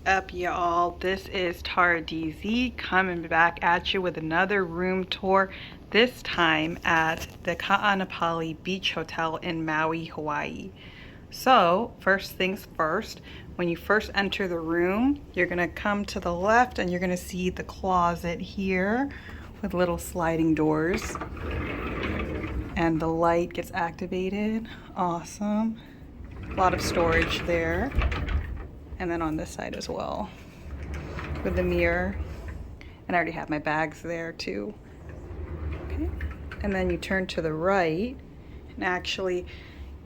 up, y'all? This is Tara DZ coming back at you with another room tour, this time at the Kaanapali Beach Hotel in Maui, Hawaii. So first things first, when you first enter the room, you're gonna come to the left and you're gonna see the closet here with little sliding doors, and the light gets activated. Awesome. A lot of storage there. And then on this side as well with the mirror. And I already have my bags there too. Okay. And then you turn to the right, and actually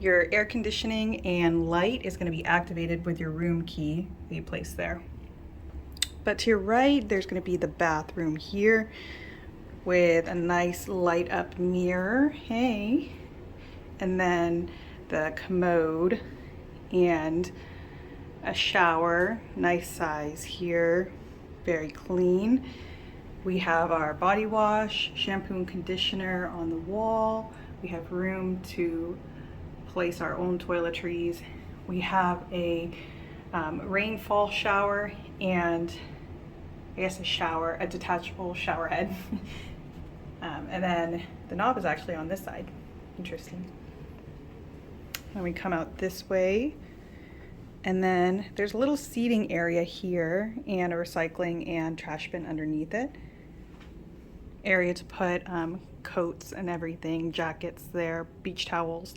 your air conditioning and light is going to be activated with your room key that you place there. But to your right, there's going to be the bathroom here with a nice light up mirror. Hey. And then the commode and a shower, nice size here, very clean. We have our body wash, shampoo and conditioner on the wall. We have room to place our own toiletries. We have a rainfall shower and I guess a detachable shower head. And then the knob is actually on this side. Interesting. When we come out this way, and then there's a little seating area here and a recycling and trash bin underneath it. Area to put coats and everything, jackets there, beach towels,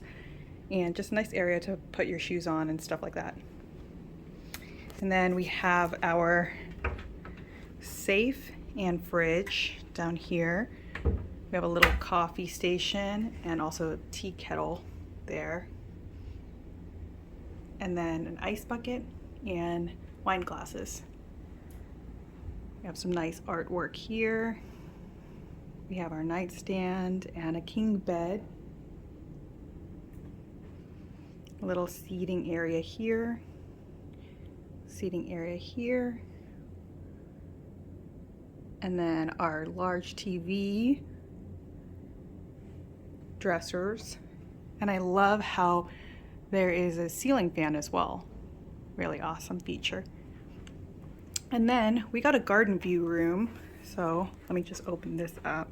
and just a nice area to put your shoes on and stuff like that. And then we have our safe and fridge down here. We have a little coffee station and also a tea kettle there. And then an ice bucket and wine glasses. We have some nice artwork here. We have our nightstand and a king bed. A little seating area here. Seating area here. And then our large TV, dressers. And I love how there is a ceiling fan as well. Really awesome feature. And then we got a garden view room. So let me just open this up.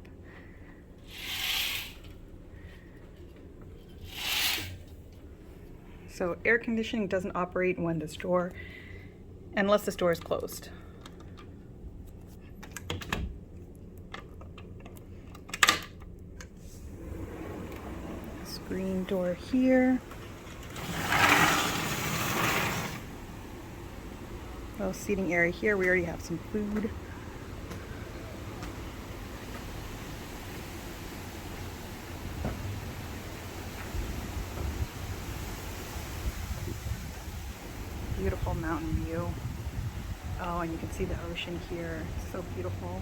So air conditioning doesn't operate when this door, unless this door is closed. Screen door here. Little seating area here. We already have some food. Beautiful mountain view. Oh, and you can see the ocean here. So beautiful.